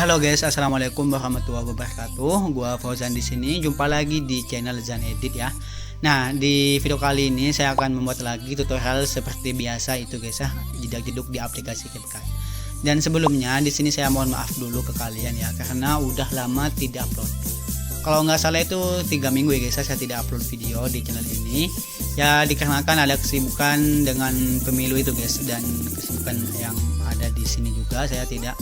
Halo guys, assalamualaikum warahmatullahi wabarakatuh. Gua Fauzan di sini. Jumpa lagi di channel Zan Edit ya. Nah, di video kali ini saya akan membuat lagi tutorial seperti biasa itu guys ya, jedak-jeduk di aplikasi CapCut. Dan sebelumnya di sini saya mohon maaf dulu ke kalian ya, karena udah lama tidak upload. Kalau nggak salah itu 3 minggu ya guys, saya tidak upload video di channel ini. Ya dikarenakan ada kesibukan dengan pemilu itu guys, dan kesibukan yang ada di sini juga saya tidak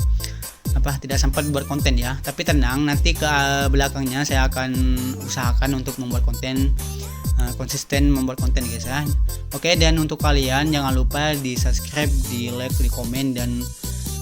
sempat buat konten ya. Tapi tenang, nanti ke belakangnya saya akan usahakan untuk membuat konten, konsisten membuat konten guys ya. Oke, dan untuk kalian jangan lupa di subscribe, di like, di komen, dan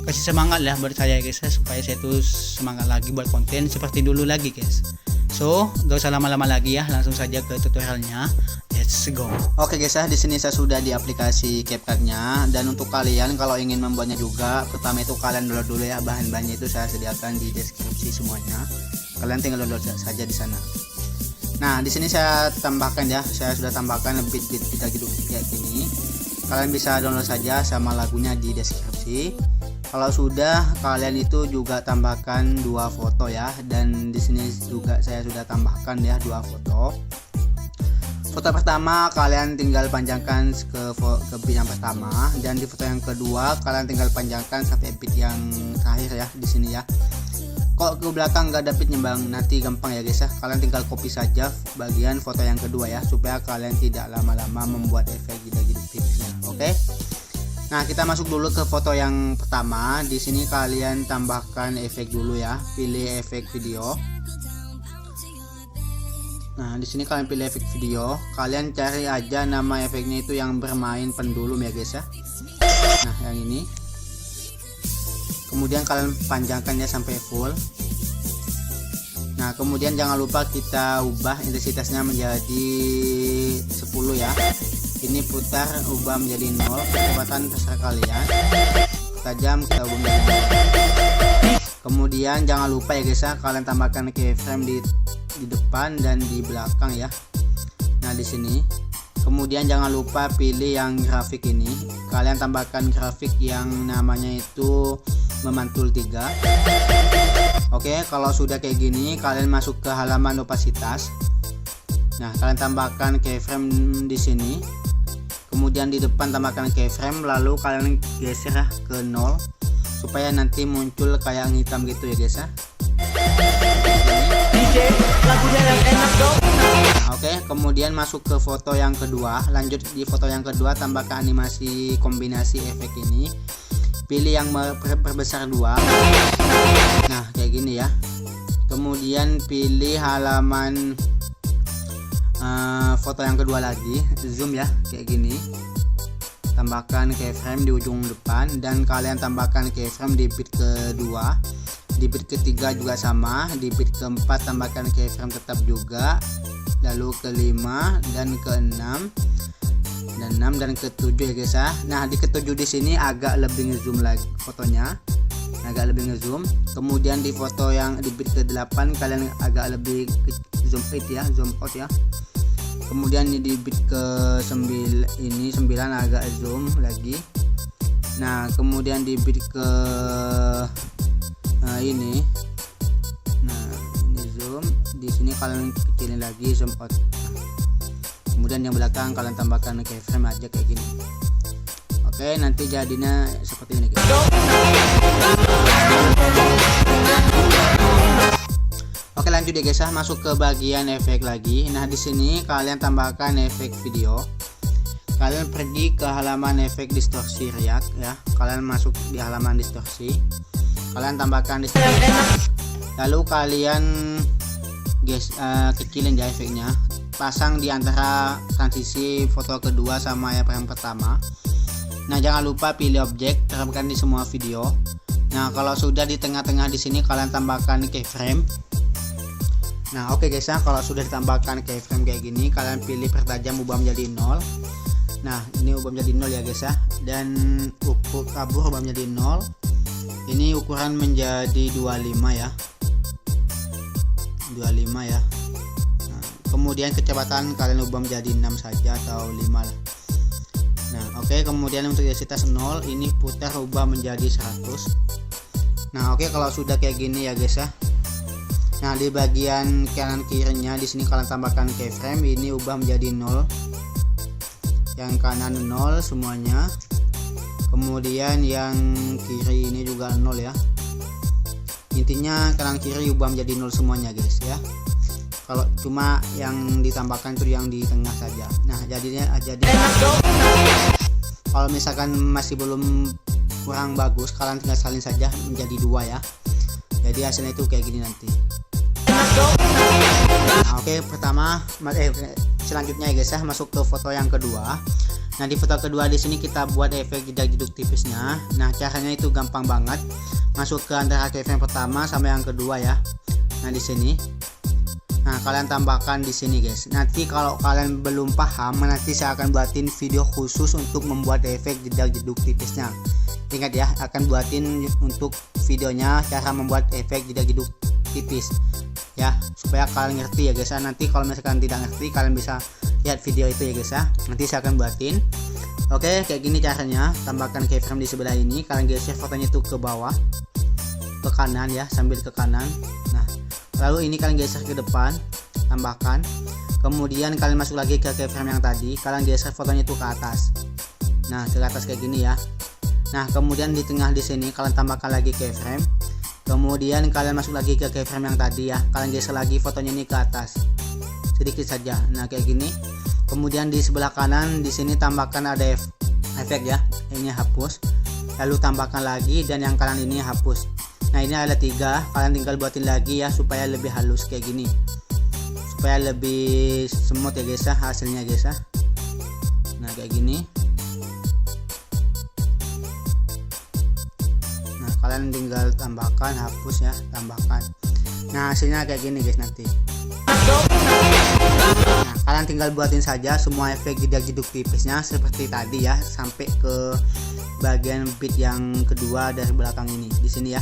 kasih semangat lah buat saya guys ya, supaya saya tuh semangat lagi buat konten seperti dulu lagi guys. So gak usah lama-lama lagi ya, langsung saja ke tutorialnya. Let's go. Oke guys ya, di sini saya sudah di aplikasi CapCut-nya, dan untuk kalian kalau ingin membuatnya juga, pertama itu kalian download dulu ya, bahan-bahannya itu saya sediakan di deskripsi semuanya. Kalian tinggal download saja di sana. Nah, di sini saya tambahkan ya, saya sudah tambahkan bit-bit kita hidup kayak gini. Kalian bisa download saja sama lagunya di deskripsi. Kalau sudah, kalian itu juga tambahkan 2 foto ya, dan di sini juga saya sudah tambahkan ya 2 foto. Foto pertama kalian tinggal panjangkan ke bit yang pertama, dan di foto yang kedua kalian tinggal panjangkan sampai bit yang terakhir ya di sini ya. Kok ke belakang nggak ada bitnya bang, nanti gampang ya guys ya, kalian tinggal copy saja bagian foto yang kedua ya, supaya kalian tidak lama-lama membuat efek gitu-gitu tipsnya. Oke. Nah, kita masuk dulu ke foto yang pertama. Di sini kalian tambahkan efek dulu ya, pilih efek video. Nah, di sini kalian pilih efek video, kalian cari aja nama efeknya itu yang bermain pendulum ya guys ya. Nah, yang ini. Kemudian kalian panjangkan ya sampai full. Nah, kemudian jangan lupa kita ubah intensitasnya menjadi 10 ya. Ini putar ubah menjadi 0, kecepatan terserah kalian. Tajam kita ubah menjadi 0. Kemudian jangan lupa ya guys ya, kalian tambahkan keyframe di depan dan di belakang ya. Nah, di sini. Kemudian jangan lupa pilih yang grafik ini. Kalian tambahkan grafik yang namanya itu memantul 3. Oke, kalau sudah kayak gini, kalian masuk ke halaman opasitas. Nah, kalian tambahkan keyframe di sini. Kemudian di depan tambahkan keyframe, lalu kalian geser ke 0 supaya nanti muncul kayak hitam gitu ya guys ya. Lagunya yang enak dong. Oke, kemudian masuk ke foto yang kedua. Lanjut di foto yang kedua, tambahkan animasi kombinasi efek ini. Pilih yang perbesar 2. Nah, kayak gini ya. Kemudian pilih halaman foto yang kedua lagi, zoom ya, kayak gini. Tambahkan keyframe di ujung depan, dan kalian tambahkan keyframe di bit kedua. Di bit ketiga juga sama, di bit keempat tambahkan keyframe tetap juga, lalu ke-5 dan ke-6 dan ke-7 ya guys ya. Nah, di ke-7 di sini agak lebih ngezoom lagi fotonya, agak lebih ngezoom. Kemudian di foto yang di bit ke-8 kalian agak lebih zoom out ya, zoom out ya. Kemudian di bit ke-9 ini 9 agak zoom lagi. Nah, kemudian di bit ke ini, nah ini zoom, di sini kalian kecilin lagi, zoom out. Kemudian yang belakang kalian tambahkan keyframe aja kayak gini. Oke, nanti jadinya seperti ini guys. Oke, lanjut ya guys ya, masuk ke bagian efek lagi. Nah, di sini kalian tambahkan efek video. Kalian pergi ke halaman efek distorsi react ya. Kalian masuk di halaman distorsi. Kalian tambahkan distorsi. Lalu kalian kecilin ya efeknya. Pasang di antara transisi foto kedua sama yang pertama. Nah, jangan lupa pilih objek, terapkan di semua video. Nah, kalau sudah di tengah-tengah di sini kalian tambahkan keyframe. Nah, oke guys ya, kalau sudah ditambahkan keyframe kayak gini, kalian pilih pertajam ubah menjadi 0. Nah, ini ubah menjadi 0 ya guys ya, dan ukur kabur ubah menjadi 0. Ini ukuran menjadi 25 ya, 25 ya. Nah, kemudian kecepatan kalian ubah menjadi 6 saja atau 5 lah. Nah, oke, kemudian untuk intensitas 0, ini putar ubah menjadi 100. Nah oke, kalau sudah kayak gini ya guys ya. Nah di bagian kanan kirinya di sini kalian tambahkan keyframe, ini ubah menjadi 0, yang kanan 0 semuanya, kemudian yang kiri ini juga 0 ya. Intinya kanan kiri ubah menjadi 0 semuanya guys ya. Kalau cuma yang ditambahkan itu yang di tengah saja. Nah jadi kalau misalkan masih belum kurang bagus, kalian tinggal salin saja menjadi 2 ya. Jadi hasilnya itu kayak gini nanti. Nah oke, selanjutnya ya guys ya, masuk ke foto yang kedua. Nah di foto kedua di sini kita buat efek jedak-jeduk tipisnya. Nah caranya itu gampang banget. Masuk ke antara keyframe pertama sama yang kedua ya. Nah di sini. Nah kalian tambahkan di sini guys. Nanti kalau kalian belum paham, nanti saya akan buatin video khusus untuk membuat efek jedak-jeduk tipisnya. Ingat ya, akan buatin untuk videonya cara membuat efek jedak-jeduk tipis ya, supaya kalian ngerti ya guys ya. Nanti kalau misalkan tidak ngerti, kalian bisa lihat video itu ya guys ya, nanti saya akan buatin. Oke, kayak gini caranya. Tambahkan keyframe di sebelah ini, kalian geser fotonya itu ke bawah, ke kanan ya, sambil ke kanan. Nah lalu ini kalian geser ke depan, tambahkan, kemudian kalian masuk lagi ke keyframe yang tadi, kalian geser fotonya itu ke atas. Nah ke atas kayak gini ya. Nah kemudian di tengah di sini kalian tambahkan lagi keyframe, kemudian kalian masuk lagi ke keyframe yang tadi ya, kalian geser lagi fotonya ini ke atas sedikit saja. Nah kayak gini. Kemudian di sebelah kanan di sini tambahkan ada efek ya, ini hapus, lalu tambahkan lagi, dan yang kanan ini hapus. Nah ini ada 3, kalian tinggal buatin lagi ya supaya lebih halus kayak gini, supaya lebih smooth ya guys ya hasilnya guys ya. Nah kayak gini. Kalian tinggal tambahkan, hapus ya, tambahkan. Nah hasilnya kayak gini guys nanti. Nah kalian tinggal buatin saja semua efek jedak-jeduk tipisnya seperti tadi ya, sampai ke bagian bit yang kedua dari belakang ini di sini ya.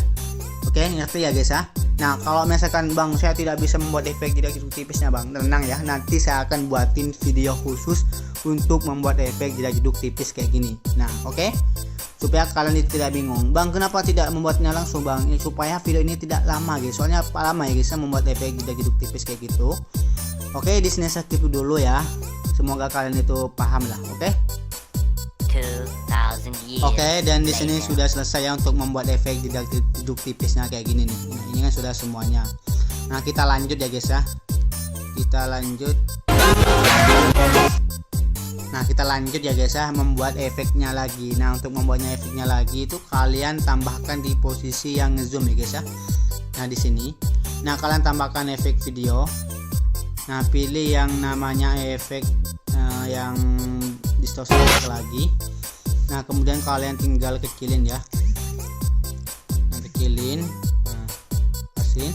Oke, ngerti ya guys ya. Nah kalau misalkan bang saya tidak bisa membuat efek jedak-jeduk tipisnya bang, tenang ya, nanti saya akan buatin video khusus untuk membuat efek jedak-jeduk tipis kayak gini. Nah oke, supaya kalian tidak bingung, bang kenapa tidak membuatnya langsung bang, supaya video ini tidak lama guys, soalnya lama ya guys membuat efek jedak-jeduk tipis kayak gitu. Oke, di sini saya skip dulu ya, semoga kalian itu paham lah. Oke, dan di sini sudah selesai ya untuk membuat efek jedak-jeduk tipisnya kayak gini nih. Nah, ini kan sudah semuanya. Nah kita lanjut ya guys ya, kita lanjut ya guys ya, membuat efeknya lagi. Nah untuk membuatnya efeknya lagi itu kalian tambahkan di posisi yang zoom ya guys ya. Nah di sini, nah kalian tambahkan efek video. Nah pilih yang namanya efek yang distorsi lagi. Nah kemudian kalian tinggal kecilin ya. Nah kecilin, pasin.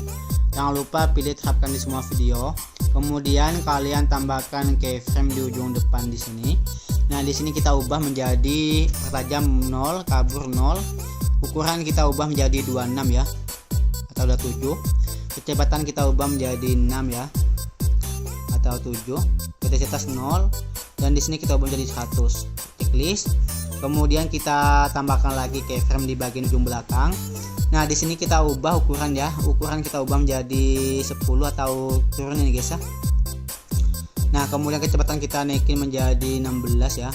Jangan lupa pilih terapkan di semua video. Kemudian kalian tambahkan keyframe di ujung depan di sini. Nah di sini kita ubah menjadi pertajam 0, kabur 0. Ukuran kita ubah menjadi 26 ya, atau 27. Kecepatan kita ubah menjadi 6 ya, atau 7. Intensitas 0. Dan di sini kita ubah menjadi 100. Checklist. Kemudian kita tambahkan lagi keyframe di bagian ujung belakang. Nah di sini kita ubah ukuran ya, ukuran kita ubah menjadi 10 atau turun ini guys ya. Nah kemudian kecepatan kita naikin menjadi 16 ya,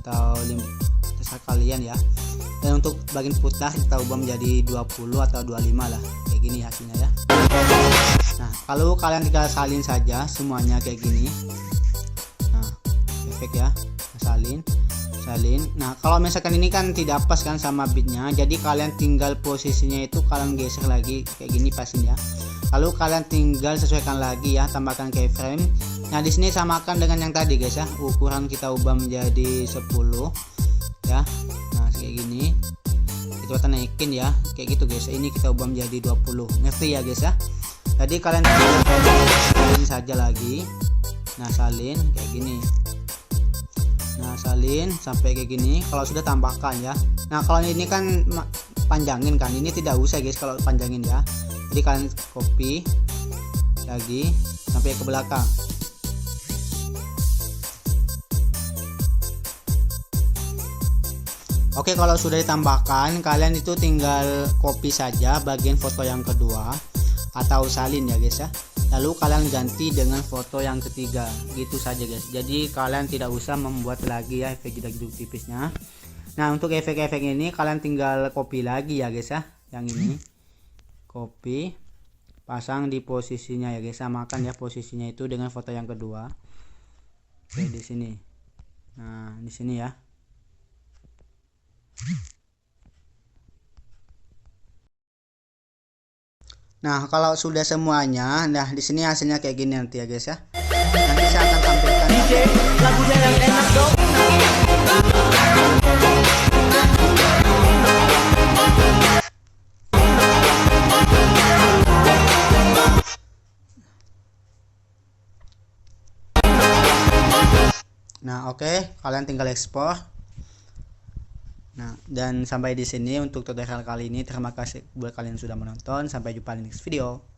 atau terserah kalian ya. Dan untuk bagian putar kita ubah menjadi 20 atau 25 lah, kayak gini hasilnya ya. Nah kalau kalian tinggal salin saja semuanya kayak gini. Nah efek ya, salin. Nah kalau misalkan ini kan tidak pas kan sama bitnya, jadi kalian tinggal posisinya itu kalian geser lagi kayak gini pasin ya. Lalu kalian tinggal sesuaikan lagi ya, tambahkan keyframe. Nah di sini samakan dengan yang tadi guys ya, ukuran kita ubah menjadi 10 ya. Nah kayak gini, kita naikin ya, kayak gitu guys. Ini kita ubah menjadi 20, ngerti ya guys ya. Jadi kalian salin saja lagi. Nah salin kayak gini. Nah salin sampai kayak gini. Kalau sudah tambahkan ya. Nah kalau ini kan panjangin kan, ini tidak usah guys kalau panjangin ya. Jadi kalian copy lagi sampai ke belakang. Oke, kalau sudah ditambahkan, kalian itu tinggal copy saja bagian foto yang kedua atau salin ya guys ya. Lalu kalian ganti dengan foto yang ketiga, gitu saja guys. Jadi kalian tidak usah membuat lagi ya efek jidak-jiduk tipisnya. Nah, untuk efek-efek ini kalian tinggal copy lagi ya guys ya. Yang ini copy, pasang di posisinya ya guys. Samakan ya posisinya itu dengan foto yang kedua. Oke, di sini. Nah, di sini ya. Nah, kalau sudah semuanya, nah di sini hasilnya kayak gini nanti ya guys ya. Nanti saya akan tampilkan DJ lagunya yang enak dong. Nah, oke, kalian tinggal ekspor. Nah, dan sampai di sini untuk tutorial kali ini. Terima kasih buat kalian yang sudah menonton. Sampai jumpa di next video.